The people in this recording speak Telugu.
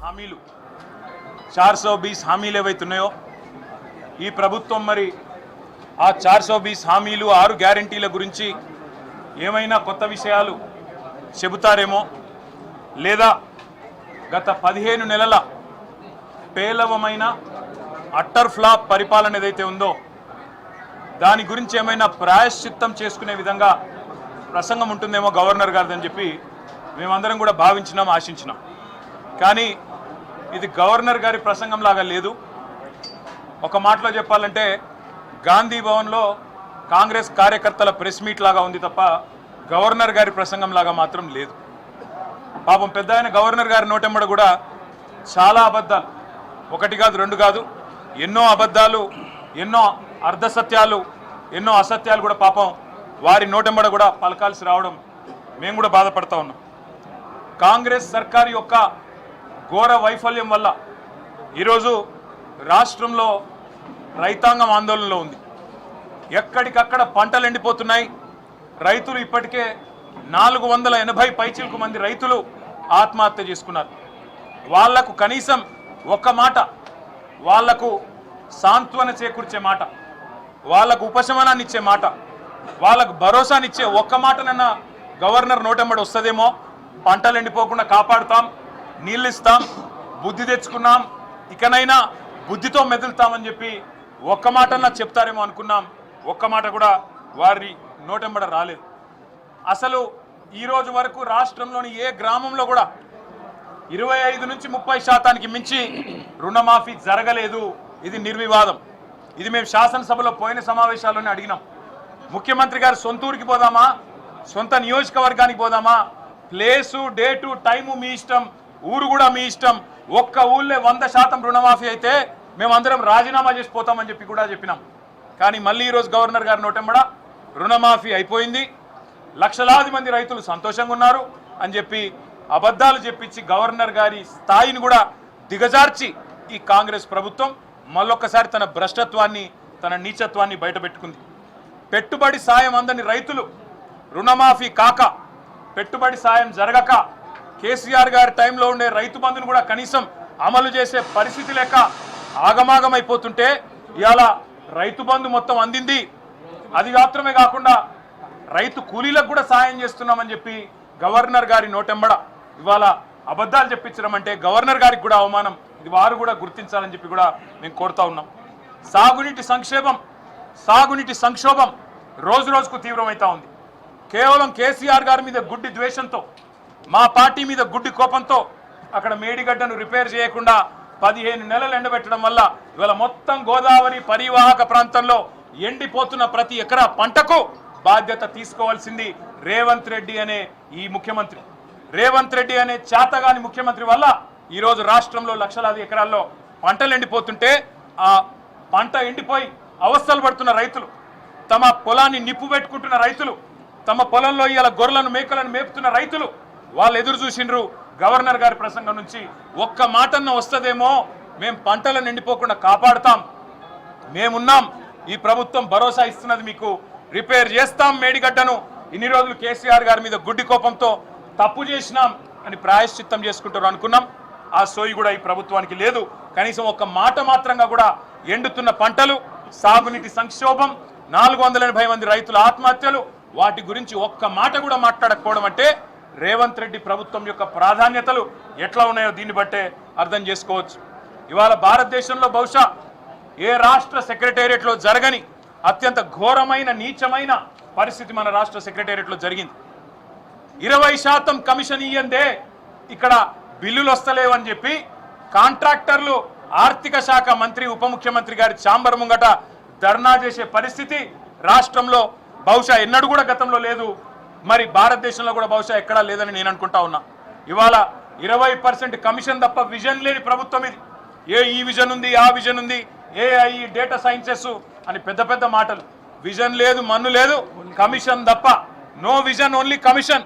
హామీలు 420 హామీలు ఏవైతున్నాయో ఈ ప్రభుత్వం మరి ఆ 420 హామీలు 6 గ్యారెంటీల గురించి ఏమైనా కొత్త విషయాలు చెబుతారేమో లేదా గత 15 నెలల పేలవమైన అట్టర్ ఫ్లాప్ పరిపాలన ఏదైతే ఉందో దాని గురించి ఏమైనా ప్రాయశ్చిత్తం చేసుకునే విధంగా ప్రసంగం ఉంటుందేమో గవర్నర్ గారిదని చెప్పి మేమందరం కూడా భావించినాం, ఆశించినాం. కానీ ఇది గవర్నర్ గారి ప్రసంగం లాగా లేదు. ఒక మాటలో చెప్పాలంటే గాంధీ భవన్లో కాంగ్రెస్ కార్యకర్తల ప్రెస్ మీట్ లాగా ఉంది తప్ప గవర్నర్ గారి ప్రసంగం లాగా మాత్రం లేదు. పాపం పెద్ద ఆయన గవర్నర్ గారి నోటెంబడ కూడా చాలా అబద్ధాలు, ఒకటి కాదు రెండు కాదు, ఎన్నో అబద్ధాలు, ఎన్నో అర్ధసత్యాలు, ఎన్నో అసత్యాలు కూడా పాపం వారి నోటెంబడ కూడా పలకాల్సి రావడం మేము కూడా బాధపడతా ఉన్నాం. కాంగ్రెస్ సర్కారు యొక్క ఘోర వైఫల్యం వల్ల ఈరోజు రాష్ట్రంలో రైతాంగం ఆందోళనలో ఉంది. ఎక్కడికక్కడ పంటలు ఎండిపోతున్నాయి. రైతులు ఇప్పటికే 480 పైచిలకు మంది రైతులు ఆత్మహత్య చేసుకున్నారు. వాళ్లకు కనీసం ఒక్క మాట, వాళ్లకు సాంత్వన చేకూర్చే మాట, వాళ్లకు ఉపశమనాన్ని ఇచ్చే మాట, వాళ్ళకు భరోసానిచ్చే ఒక్క మాటనన్నా గవర్నర్ నోటెంబడి వస్తుందేమో. పంటలు ఎండిపోకుండా కాపాడుతాం, నీళ్ళు ఇస్తాం, బుద్ధి తెచ్చుకున్నాం, ఇకనైనా బుద్ధితో మెదులుతామని చెప్పి ఒక్క మాటన్నా చెప్తారేమో అనుకున్నాం. ఒక్క మాట కూడా వారి నోటెంబడ రాలేదు. అసలు ఈరోజు వరకు రాష్ట్రంలోని ఏ గ్రామంలో కూడా 25 నుంచి 30% మించి రుణమాఫీ జరగలేదు. ఇది నిర్వివాదం. ఇది మేము శాసనసభలో పోయిన సమావేశాల్లోనే అడిగినాం. ముఖ్యమంత్రి గారు సొంత ఊరికి పోదామా, సొంత నియోజకవర్గానికి పోదామా, ప్లేసు, డేటు, టైము మీ ఇష్టం, ఊరు కూడా మీ ఇష్టం. ఒక్క ఊళ్ళో 100% రుణమాఫీ అయితే మేమందరం రాజీనామా చేసిపోతామని చెప్పి కూడా చెప్పినాం. కానీ మళ్ళీ ఈరోజు గవర్నర్ గారి నోటెంబడ రుణమాఫీ అయిపోయింది, లక్షలాది మంది రైతులు సంతోషంగా ఉన్నారు అని చెప్పి అబద్ధాలు చెప్పించి గవర్నర్ గారి స్థాయిని కూడా దిగజార్చి ఈ కాంగ్రెస్ ప్రభుత్వం మళ్ళొక్కసారి తన భ్రష్టత్వాన్ని, తన నీచత్వాన్ని బయటపెట్టుకుంది. పెట్టుబడి సాయం అందని రైతులు రుణమాఫీ కాక, పెట్టుబడి సాయం జరగక, కేసీఆర్ గారి టైంలో ఉండే రైతు బంధును కూడా కనీసం అమలు చేసే పరిస్థితి లేక ఆగమాగం అయిపోతుంటే ఇవాళ రైతు బంధు మొత్తం అందింది. అది మాత్రమే కాకుండా రైతు కూలీలకు కూడా సాయం చేస్తున్నామని చెప్పి గవర్నర్ గారి నోటెంబడ ఇవాళ అబద్ధాలు చెప్పించడం అంటే గవర్నర్ గారికి కూడా అవమానం. ఇది వారు కూడా గుర్తించాలని చెప్పి కూడా మేము కోరుతా ఉన్నాం. సాగునీటి సంక్షోభం రోజు రోజుకు తీవ్రమవుతా ఉంది. కేవలం కేసీఆర్ గారి మీద గుడ్డి ద్వేషంతో, మా పార్టీ మీద గుడ్డి కోపంతో అక్కడ మేడిగడ్డను రిపేర్ చేయకుండా 15 నెలలు ఎండబెట్టడం వల్ల ఇవాళ మొత్తం గోదావరి పరివాహక ప్రాంతంలో ఎండిపోతున్న ప్రతి ఎకరా పంటకు బాధ్యత తీసుకోవాల్సింది రేవంత్ రెడ్డి అనే ఈ ముఖ్యమంత్రి. రేవంత్ రెడ్డి అనే చేతగాని ముఖ్యమంత్రి వల్ల ఈరోజు రాష్ట్రంలో లక్షలాది ఎకరాల్లో పంటలు ఎండిపోతుంటే, ఆ పంట ఎండిపోయి అవస్థలు పడుతున్న రైతులు, తమ పొలాన్ని నిప్పు పెట్టుకుంటున్న రైతులు, తమ పొలంలో ఇవాళ గొర్రెలను మేకలను మేపుతున్న రైతులు వాళ్ళు ఎదురు చూసిండ్రు. గవర్నర్ గారి ప్రసంగం నుంచి ఒక్క మాటన్న వస్తుందేమో, మేము పంటలను ఎండిపోకుండా కాపాడుతాం, మేమున్నాం, ఈ ప్రభుత్వం భరోసా ఇస్తున్నది, మీకు రిపేర్ చేస్తాం మేడిగడ్డను, ఇన్ని రోజులు కేసీఆర్ గారి మీద గుడ్డి కోపంతో తప్పు చేసినాం అని ప్రాయశ్చిత్తం చేసుకుంటారు అనుకున్నాం. ఆ సోయి కూడా ఈ ప్రభుత్వానికి లేదు. కనీసం ఒక్క మాట మాత్రంగా కూడా ఎండుతున్న పంటలు, సాగునీటి సంక్షోభం, 480 మంది రైతుల ఆత్మహత్యలు, వాటి గురించి ఒక్క మాట కూడా మాట్లాడకపోవడం అంటే రేవంత్ రెడ్డి ప్రభుత్వం యొక్క ప్రాధాన్యతలు ఎట్లా ఉన్నాయో దీన్ని బట్టే అర్థం చేసుకోవచ్చు. ఇవాళ భారతదేశంలో బహుశా ఏ రాష్ట్ర సెక్రటేరియట్లో జరగని అత్యంత ఘోరమైన నీచమైన పరిస్థితి మన రాష్ట్ర సెక్రటేరియట్లో జరిగింది. 20% కమిషన్ ఇయ్యందే ఇక్కడ బిల్లులు వస్తలేవని చెప్పి కాంట్రాక్టర్లు ఆర్థిక శాఖ మంత్రి, ఉప ముఖ్యమంత్రి గారి ఛాంబర్ ముంగట ధర్నా చేసే పరిస్థితి రాష్ట్రంలో బహుశా ఎన్నడూ కూడా గతంలో లేదు. మరి భారతదేశంలో కూడా బహుశా ఎక్కడా లేదని నేను అనుకుంటా ఉన్నా. ఇవాళ 20% కమిషన్ తప్ప విజన్ లేని ప్రభుత్వం ఇది. ఈ విజన్ ఉంది, ఆ విజన్ ఉంది, AI, డేటా సైన్సెస్ అని పెద్ద పెద్ద మాటలు. విజన్ లేదు, మన్ను లేదు, కమిషన్ తప్ప. No vision, only commission.